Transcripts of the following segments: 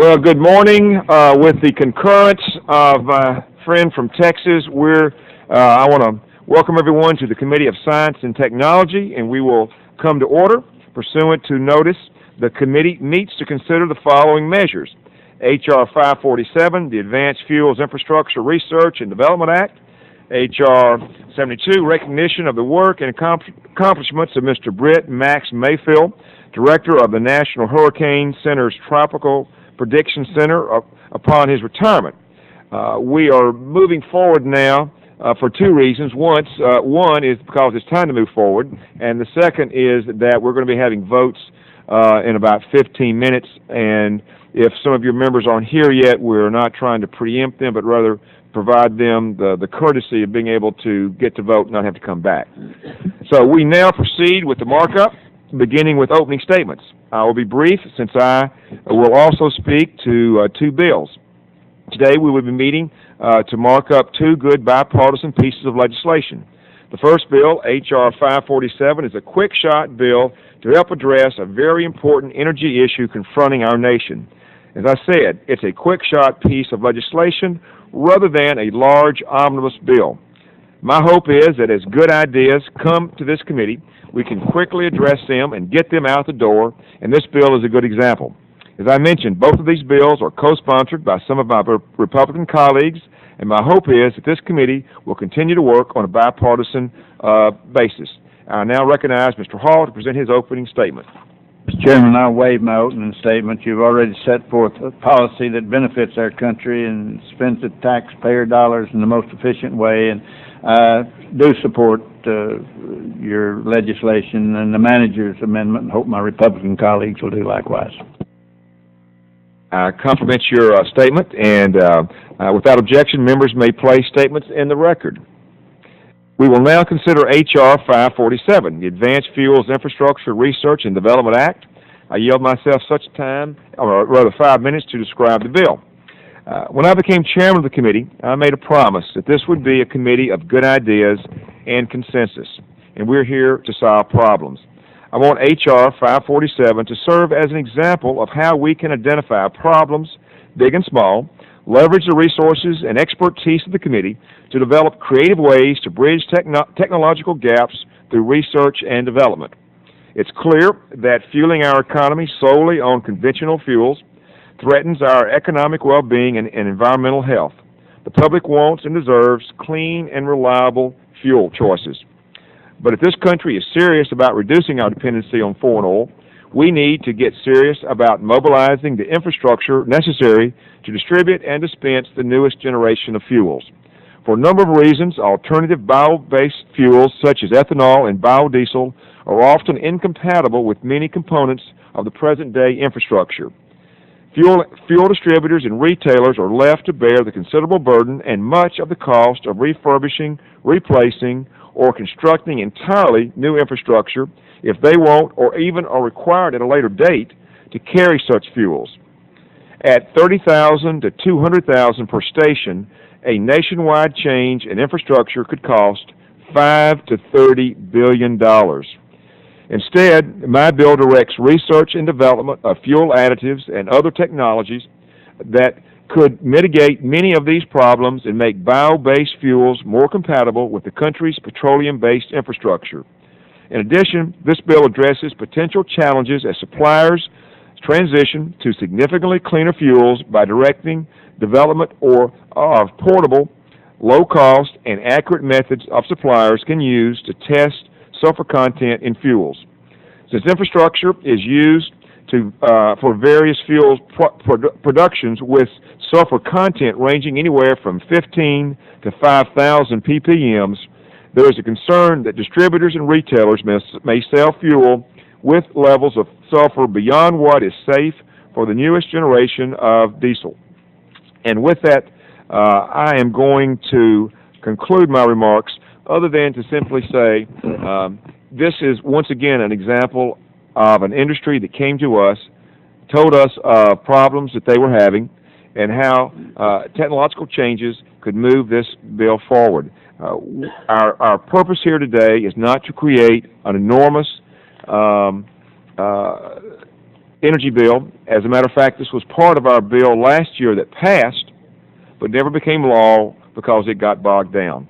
Well, good morning. With the concurrence of my friend from Texas, I want to welcome everyone to the Committee of Science and Technology, and we will come to order. Pursuant to notice, the committee meets to consider the following measures: H.R. 547, the Advanced Fuels Infrastructure Research and Development Act; H.R. 72, recognition of the work and accomplishments of Mr. Britt Mayfield, Director of the National Hurricane Center's Tropical Prediction Center, upon his retirement. We are moving forward now for two reasons. One is because it's time to move forward, and the second is that we're going to be having votes in about 15 minutes, and if some of your members aren't here yet, we're not trying to preempt them, but rather provide them the courtesy of being able to get to vote and not have to come back. So we now proceed with the markup, beginning with opening statements. I will be brief since I will also speak to two bills. Today we will be meeting to mark up two good bipartisan pieces of legislation. The first bill, H.R. 547, is a quick-shot bill to help address a very important energy issue confronting our nation. As I said, it's a quick-shot piece of legislation rather than a large omnibus bill. My hope is that as good ideas come to this committee, we can quickly address them and get them out the door, and this bill is a good example. As I mentioned, both of these bills are co-sponsored by some of my Republican colleagues, and my hope is that this committee will continue to work on a bipartisan basis. I now recognize Mr. Hall to present his opening statement. Mr. Chairman, I'll waive my opening statement. You've already set forth a policy that benefits our country and spends the taxpayer dollars in the most efficient way, and I do support your legislation and the manager's amendment, and hope my Republican colleagues will do likewise. I compliment your statement, and without objection, members may place statements in the record. We will now consider H.R. 547, the Advanced Fuels Infrastructure Research and Development Act. I yield myself such time, or rather 5 minutes, to describe the bill. When I became chairman of the committee, I made a promise that this would be a committee of good ideas and consensus, and we're here to solve problems. I want H.R. 547 to serve as an example of how we can identify problems, big and small, leverage the resources and expertise of the committee to develop creative ways to bridge technological gaps through research and development. It's clear that fueling our economy solely on conventional fuels threatens our economic well-being and environmental health. The public wants and deserves clean and reliable fuel choices. But if this country is serious about reducing our dependency on foreign oil, we need to get serious about mobilizing the infrastructure necessary to distribute and dispense the newest generation of fuels. For a number of reasons, alternative bio-based fuels such as ethanol and biodiesel are often incompatible with many components of the present-day infrastructure. Fuel distributors and retailers are left to bear the considerable burden and much of the cost of refurbishing, replacing, or constructing entirely new infrastructure if they won't or even are required at a later date to carry such fuels. At $30,000 to $200,000 per station, a nationwide change in infrastructure could cost $5 to $30 billion. Instead, my bill directs research and development of fuel additives and other technologies that could mitigate many of these problems and make bio-based fuels more compatible with the country's petroleum-based infrastructure. In addition, this bill addresses potential challenges as suppliers transition to significantly cleaner fuels by directing development of portable, low-cost, and accurate methods of suppliers can use to test sulfur content in fuels. Since infrastructure is used for various fuels productions with sulfur content ranging anywhere from 15 to 5,000 ppms, there is a concern that distributors and retailers may sell fuel with levels of sulfur beyond what is safe for the newest generation of diesel. And with that, I am going to conclude my remarks other than to simply say this is once again an example of an industry that came to us, told us problems that they were having, and how technological changes could move this bill forward. Our purpose here today is not to create an enormous energy bill. As a matter of fact, this was part of our bill last year that passed, but never became law because it got bogged down.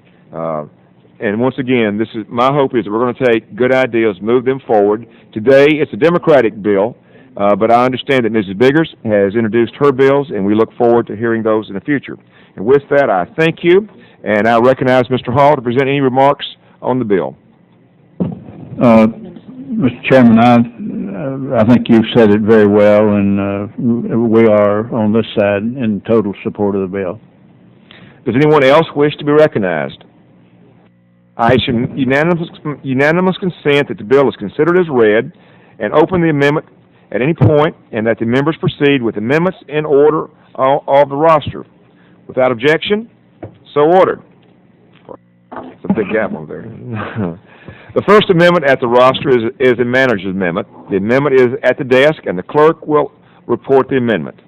And once again, this is my hope is that we're going to take good ideas, move them forward. Today, it's a Democratic bill, but I understand that Mrs. Biggers has introduced her bills, and we look forward to hearing those in the future. And with that, I thank you, and I recognize Mr. Hall to present any remarks on the bill. Mr. Chairman, I think you've said it very well, and we are on this side in total support of the bill. Does anyone else wish to be recognized? I issue unanimous consent that the bill is considered as read and open the amendment at any point, and that the members proceed with amendments in order of the roster. Without objection, so ordered. It's a big gap over there. The first amendment at the roster is a manager's amendment. The amendment is at the desk, and the clerk will report the amendment.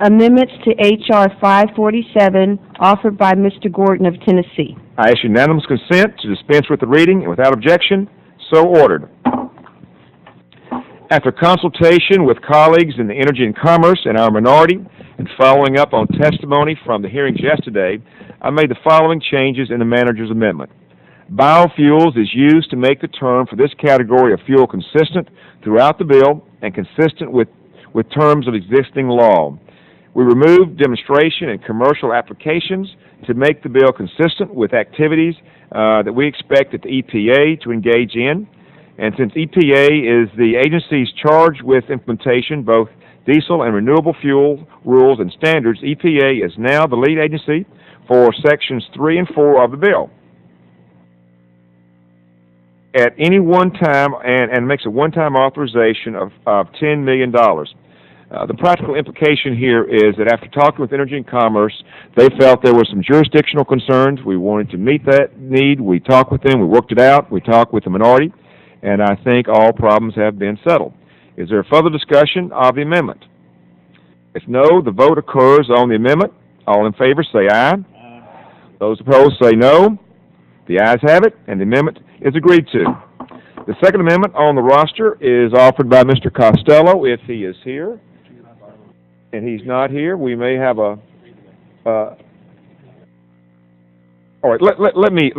Amendments to H.R. 547, offered by Mr. Gordon of Tennessee. I issue unanimous consent to dispense with the reading, and without objection, so ordered. After consultation with colleagues in the Energy and Commerce and our minority, and following up on testimony from the hearings yesterday, I made the following changes in the manager's amendment. Biofuels is used to make the term for this category of fuel consistent throughout the bill and consistent with terms of existing law. We removed demonstration and commercial applications to make the bill consistent with activities that we expect the EPA to engage in. And since EPA is the agencies charged with implementation, both diesel and renewable fuel rules and standards, EPA is now the lead agency for Sections 3 and 4 of the bill. At any one time, and makes a one-time authorization of $10 million. The practical implication here is that after talking with Energy and Commerce, they felt there were some jurisdictional concerns. We wanted to meet that need. We talked with them. We worked it out. We talked with the minority, and I think all problems have been settled. Is there further discussion of the amendment? If no, the vote occurs on the amendment. All in favor say aye. Those opposed say no. The ayes have it, and the amendment is agreed to. The second amendment on the roster is offered by Mr. Costello, if he is here. And he's not here. We may have a... all right, let me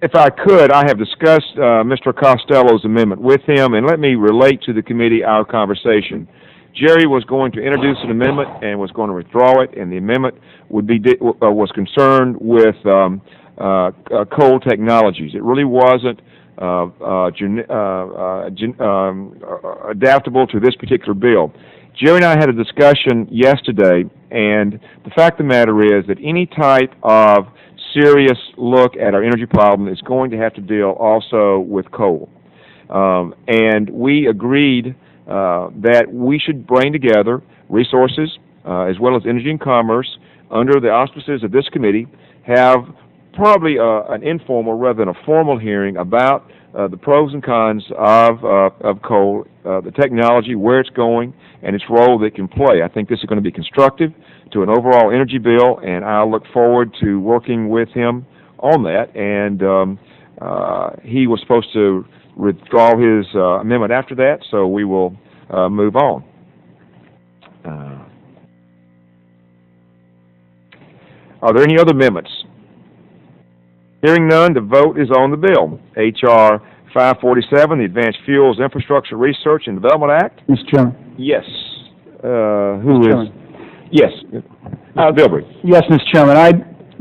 if I could, I have discussed Mr. Costello's amendment with him, and let me relate to the committee our conversation. Jerry was going to introduce an amendment and was going to withdraw it, and the amendment would be was concerned with coal technologies. It really wasn't adaptable to this particular bill. Jerry and I had a discussion yesterday, and the fact of the matter is that any type of serious look at our energy problem is going to have to deal also with coal. And we agreed that we should bring together resources as well as Energy and Commerce under the auspices of this committee, have probably an informal rather than a formal hearing about the pros and cons of coal, the technology, where it's going, and its role that it can play. I think this is going to be constructive to an overall energy bill, and I'll look forward to working with him on that. And he was supposed to withdraw his amendment after that, so we will move on. Are there any other amendments? Hearing none, the vote is on the bill. H.R. 547, the Advanced Fuels Infrastructure Research and Development Act. Mr. Chairman. Yes. Who Mr. is? Chairman. Yes. Bilbrey. Yes, Mr. Chairman. I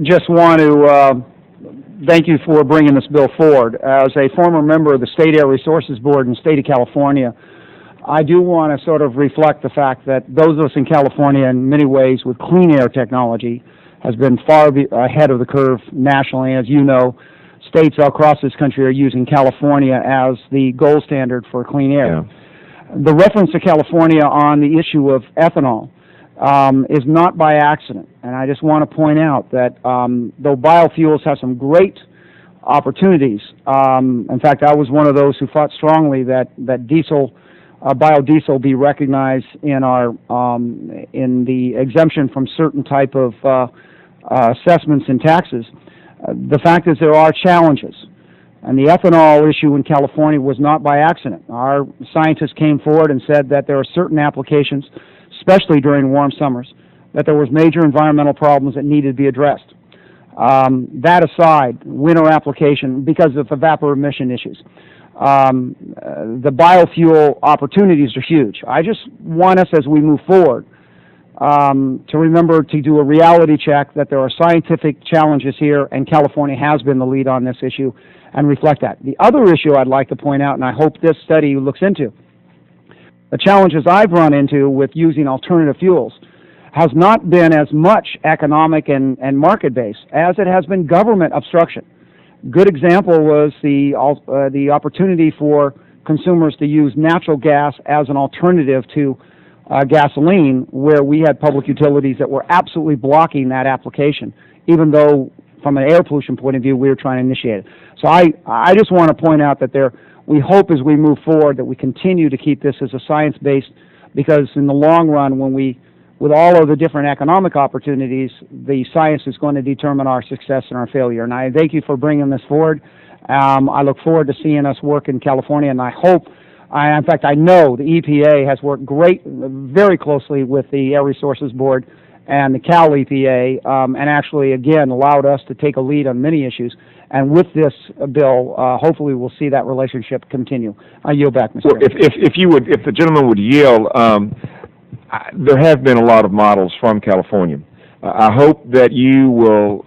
just want to thank you for bringing this bill forward. As a former member of the State Air Resources Board in the state of California, I do want to sort of reflect the fact that those of us in California, in many ways, with clean air technology, has been far ahead of the curve nationally. As you know, states all across this country are using California as the gold standard for clean air. Yeah. The reference to California on the issue of ethanol is not by accident. And I just want to point out that though biofuels have some great opportunities, in fact, I was one of those who fought strongly that biodiesel be recognized in our in the exemption from certain type of assessments and taxes. The fact is there are challenges. And the ethanol issue in California was not by accident. Our scientists came forward and said that there are certain applications, especially during warm summers, that there was major environmental problems that needed to be addressed. That aside, winter application, because of evaporation issues, the biofuel opportunities are huge. I just want us, as we move forward, to remember to do a reality check that there are scientific challenges here, and California has been the lead on this issue, and reflect that. The other issue I'd like to point out, and I hope this study looks into, the challenges I've run into with using alternative fuels has not been as much economic and market-based as it has been government obstruction. Good example was the opportunity for consumers to use natural gas as an alternative to gasoline, where we had public utilities that were absolutely blocking that application, even though from an air pollution point of view we were trying to initiate it. So I just want to point out that we hope as we move forward that we continue to keep this as a science-based, because in the long run, with all of the different economic opportunities, the science is going to determine our success and our failure. And I thank you for bringing this forward. I look forward to seeing us work in California, and I hope, in fact, I know the EPA has worked very closely with the Air Resources Board and the Cal EPA, and actually, again, allowed us to take a lead on many issues. And with this bill, hopefully we'll see that relationship continue. I yield back, Mr. Well, if the gentleman would yield, there have been a lot of models from California. I hope that you will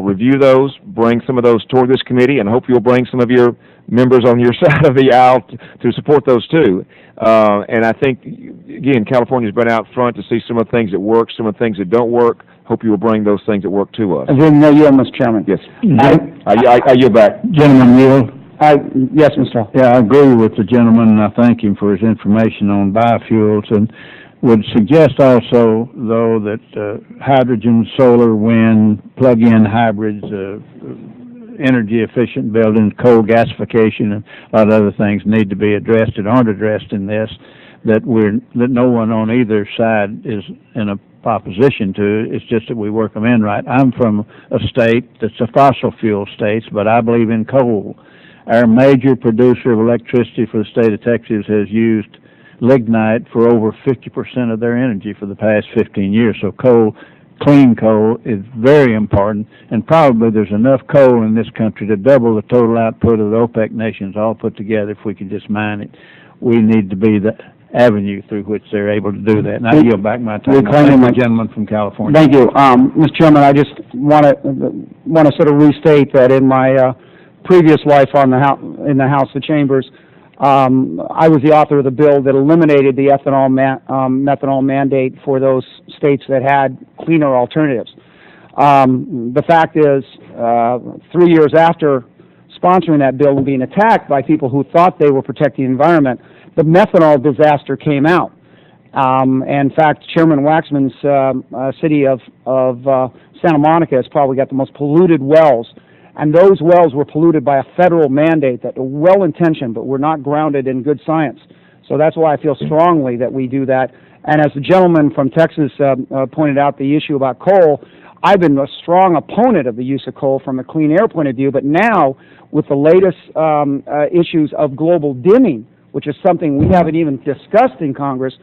review those, bring some of those toward this committee, and I hope you'll bring some of your members on your side of the aisle to support those too. And I think, again, California's been out front to see some of the things that work, some of the things that don't work. Hope you will bring those things that work to us. Mr. Chairman. Yes. I yield back. Gentleman yield. Yes, Mr. Hall. Yeah, I agree with the gentleman, and I thank him for his information on biofuels, and would suggest also, though, that hydrogen, solar, wind, plug-in hybrids, energy-efficient buildings, coal gasification, and a lot of other things need to be addressed and aren't addressed in this, that no one on either side is in a opposition to. It's just that we work them in right. I'm from a state that's a fossil fuel state, but I believe in coal. Our major producer of electricity for the state of Texas has used lignite for over 50% of their energy for the past 15 years. So coal, clean coal, is very important, and probably there's enough coal in this country to double the total output of the OPEC nations all put together if we could just mine it. We need to be the avenue through which they're able to do that. And I yield back my time. Thank the gentleman from California. Thank you. Mr. Chairman, I just want to sort of restate that in my previous life in the House of Chambers, I was the author of the bill that eliminated the methanol mandate for those states that had cleaner alternatives. The fact is, 3 years after sponsoring that bill and being attacked by people who thought they were protecting the environment, the methanol disaster came out. In fact, Chairman Waxman's city of Santa Monica has probably got the most polluted wells, and those wells were polluted by a federal mandate that were well-intentioned but were not grounded in good science. So that's why I feel strongly that we do that. And as the gentleman from Texas pointed out, the issue about coal, I've been a strong opponent of the use of coal from a clean air point of view, but now with the latest issues of global dimming, which is something we haven't even discussed in Congress,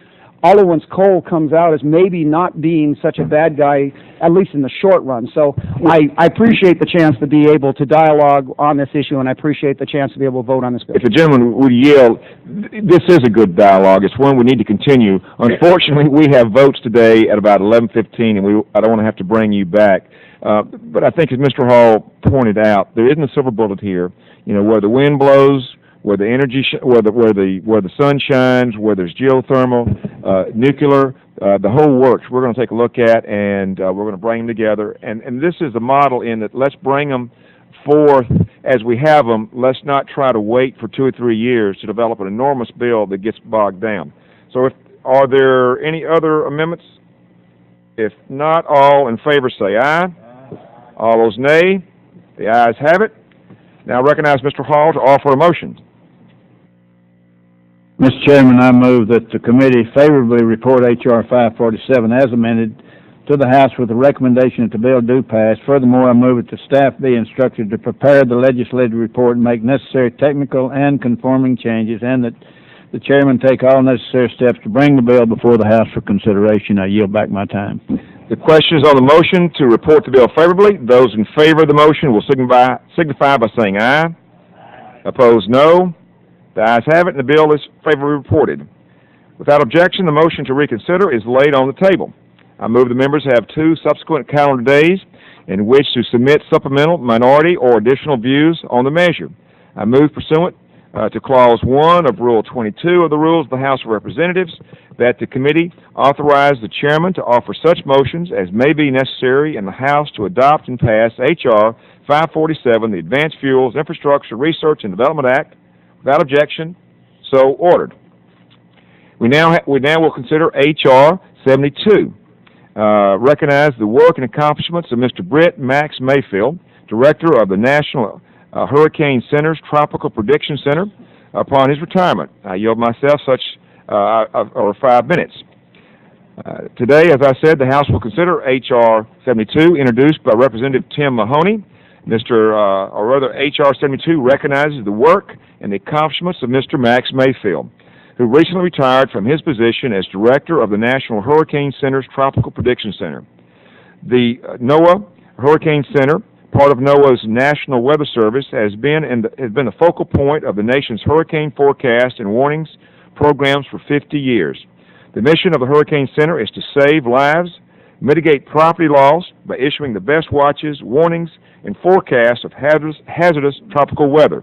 Oliwin's coal comes out as maybe not being such a bad guy, at least in the short run. So I appreciate the chance to be able to dialogue on this issue, and I appreciate the chance to be able to vote on this bill. If the gentleman would yield, this is a good dialogue. It's one we need to continue. Unfortunately, we have votes today at about 11:15, and I don't want to have to bring you back. But I think, as Mr. Hall pointed out, there isn't a silver bullet here. You know, where the wind blows, where the energy, where the sun shines, where there's geothermal, nuclear, the whole works. We're going to take a look at, and we're going to bring them together. And this is a model in that let's bring them forth as we have them. Let's not try to wait for 2 or 3 years to develop an enormous bill that gets bogged down. So, are there any other amendments? If not, all in favor say aye. All those nay. The ayes have it. Now recognize Mr. Hall to offer a motion. Mr. Chairman, I move that the committee favorably report H.R. 547 as amended to the House with the recommendation that the bill do pass. Furthermore, I move that the staff be instructed to prepare the legislative report and make necessary technical and conforming changes, and that the chairman take all necessary steps to bring the bill before the House for consideration. I yield back my time. The question is on the motion to report the bill favorably. Those in favor of the motion will signify by saying aye. Opposed, no. The ayes have it, and the bill is favorably reported. Without objection, the motion to reconsider is laid on the table. I move the members have 2 subsequent calendar days in which to submit supplemental, minority, or additional views on the measure. I move pursuant to Clause 1 of Rule 22 of the Rules of the House of Representatives that the committee authorize the chairman to offer such motions as may be necessary in the House to adopt and pass H.R. 547, the Advanced Fuels Infrastructure Research and Development Act. Without objection, so ordered. We now will consider H.R. 72. Recognize the work and accomplishments of Mr. Britt Max Mayfield, Director of the National Hurricane Center's Tropical Prediction Center, upon his retirement. I yield myself such 5 minutes. Today, as I said, the House will consider H.R. 72, introduced by Representative Tim Mahoney. H.R. 72 recognizes the work and the accomplishments of Mr. Max Mayfield, who recently retired from his position as Director of the National Hurricane Center's Tropical Prediction Center. The NOAA Hurricane Center, part of NOAA's National Weather Service, has been the focal point of the nation's hurricane forecast and warnings programs for 50 years. The mission of the Hurricane Center is to save lives, mitigate property loss by issuing the best watches, warnings, and forecasts of hazardous tropical weather.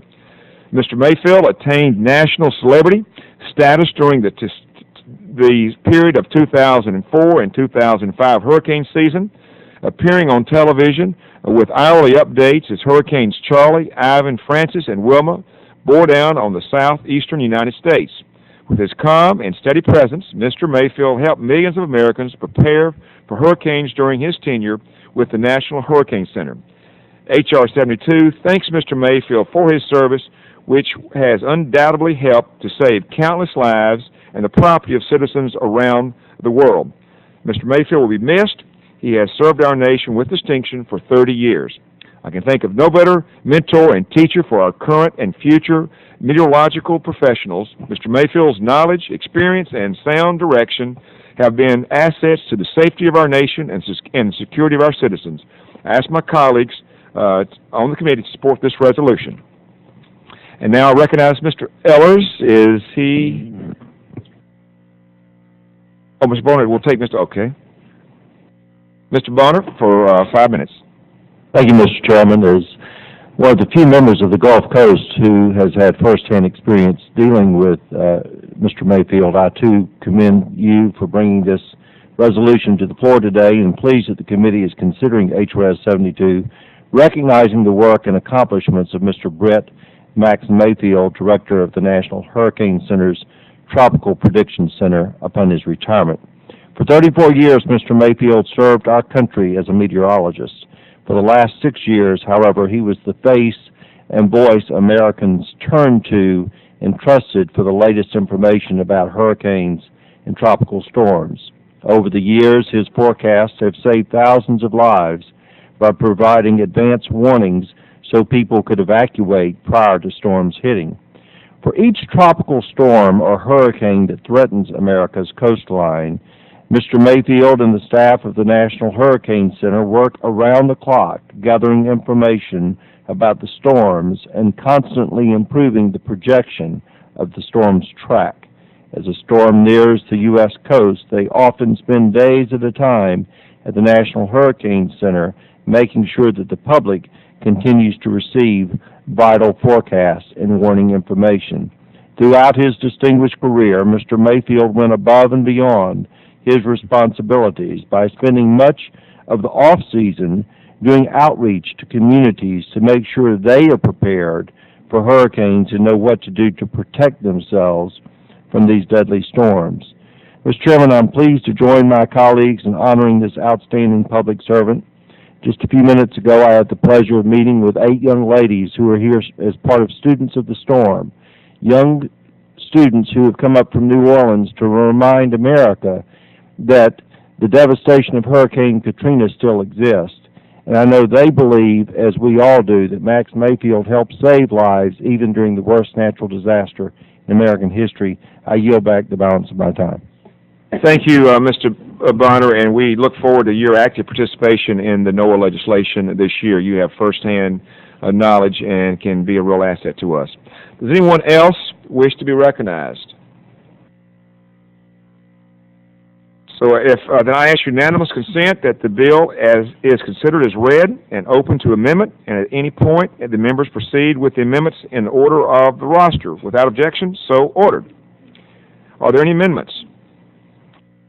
Mr. Mayfield attained national celebrity status during the period of 2004 and 2005 hurricane season, appearing on television with hourly updates as Hurricanes Charlie, Ivan, Francis, and Wilma bore down on the southeastern United States. With his calm and steady presence, Mr. Mayfield helped millions of Americans prepare for hurricanes during his tenure with the National Hurricane Center. H.R. 72 thanks Mr. Mayfield for his service, which has undoubtedly helped to save countless lives and the property of citizens around the world. Mr. Mayfield will be missed. He has served our nation with distinction for 30 years. I can think of no better mentor and teacher for our current and future meteorological professionals. Mr. Mayfield's knowledge, experience, and sound direction have been assets to the safety of our nation and the security of our citizens. I ask my colleagues on the committee to support this resolution. And now I recognize Mr. Ellers. Is he? Oh, Mr. Bonner, we'll take Mr. Okay. Mr. Bonner for 5 minutes. Thank you, Mr. Chairman. As one of the few members of the Gulf Coast who has had firsthand experience dealing with Mr. Mayfield, I too commend you for bringing this resolution to the floor today, and pleased that the committee is considering H.Res. 72, recognizing the work and accomplishments of Mr. Britt Max Mayfield, Director of the National Hurricane Center's Tropical Prediction Center, upon his retirement. For 34 years, Mr. Mayfield served our country as a meteorologist. For the last 6 years, however, he was the face and voice Americans turned to and trusted for the latest information about hurricanes and tropical storms. Over the years, his forecasts have saved thousands of lives by providing advance warnings so people could evacuate prior to storms hitting. For each tropical storm or hurricane that threatens America's coastline, Mr. Mayfield and the staff of the National Hurricane Center work around the clock, gathering information about the storms and constantly improving the projection of the storm's track. As a storm nears the U.S. coast, they often spend days at a time at the National Hurricane Center, making sure that the public continues to receive vital forecasts and warning information. Throughout his distinguished career, Mr. Mayfield went above and beyond his responsibilities by spending much of the off-season doing outreach to communities to make sure they are prepared for hurricanes and know what to do to protect themselves from these deadly storms. Mr. Chairman, I'm pleased to join my colleagues in honoring this outstanding public servant. Just a few minutes ago, I had the pleasure of meeting with 8 young ladies who are here as part of Students of the Storm, young students who have come up from New Orleans to remind America that the devastation of Hurricane Katrina still exists, and I know they believe, as we all do, that Max Mayfield helped save lives even during the worst natural disaster in American history. I yield back the balance of my time. Thank you, Mr. Bonner, and we look forward to your active participation in the NOAA legislation this year. You have firsthand knowledge and can be a real asset to us. Does anyone else wish to be recognized? So then I ask unanimous consent that the bill is considered as read and open to amendment, and at any point the members proceed with the amendments in order of the roster. Without objection, so ordered. Are there any amendments?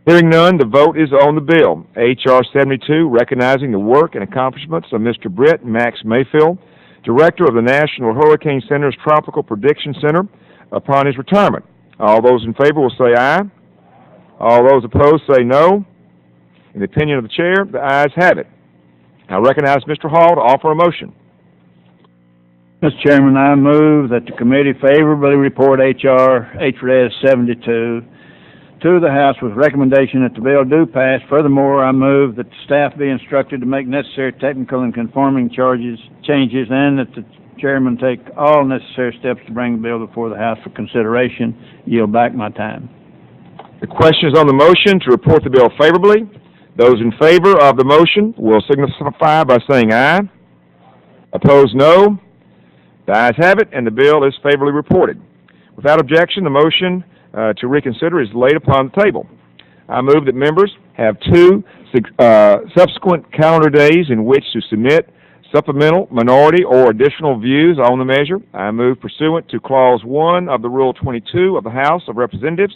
Hearing none, the vote is on the bill. H.R. 72, recognizing the work and accomplishments of Mr. Britt Max Mayfield, Director of the National Hurricane Center's Tropical Prediction Center, upon his retirement. All those in favor will say aye. All those opposed say no. In the opinion of the chair, the ayes have it. I recognize Mr. Hall to offer a motion. Mr. Chairman, I move that the committee favorably report H.Res. 72 to the House with recommendation that the bill do pass. Furthermore, I move that the staff be instructed to make necessary technical and conforming changes, and that the chairman take all necessary steps to bring the bill before the House for consideration. Yield back my time. The question is on the motion to report the bill favorably. Those in favor of the motion will signify by saying aye. Opposed, no. The ayes have it, and the bill is favorably reported. Without objection, the motion to reconsider is laid upon the table. I move that members have 2 subsequent calendar days in which to submit supplemental, minority, or additional views on the measure. I move pursuant to Clause 1 of the Rule 22 of the House of Representatives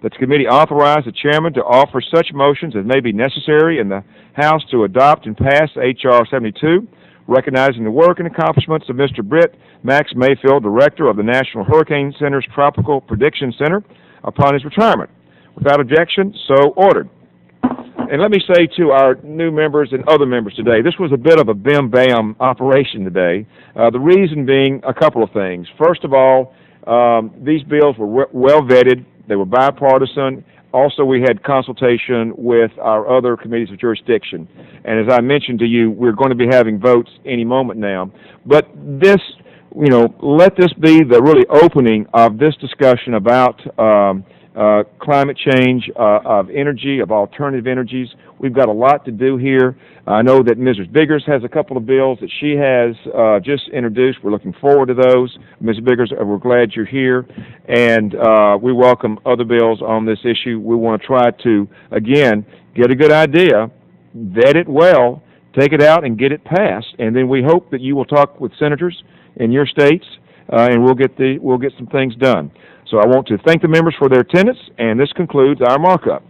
that the committee authorize the chairman to offer such motions as may be necessary in the House to adopt and pass H.R. 72, recognizing the work and accomplishments of Mr. Britt Max Mayfield, Director of the National Hurricane Center's Tropical Prediction Center, upon his retirement. Without objection, so ordered. And let me say to our new members and other members today, this was a bit of a bim-bam operation today. The reason being a couple of things. First of all, these bills were well vetted. They were bipartisan. Also, we had consultation with our other committees of jurisdiction. And as I mentioned to you, we're going to be having votes any moment now. But this, let this be the really opening of this discussion about climate change, of energy, of alternative energies. We've got a lot to do here. I know that Mrs. Biggers has a couple of bills that she has just introduced. We're looking forward to those. Ms. Biggers, we're glad you're here, and we welcome other bills on this issue. We want to try to, again, get a good idea, vet it well, take it out and get it passed, and then we hope that you will talk with senators in your states, and we'll get some things done. So I want to thank the members for their attendance, and this concludes our markup.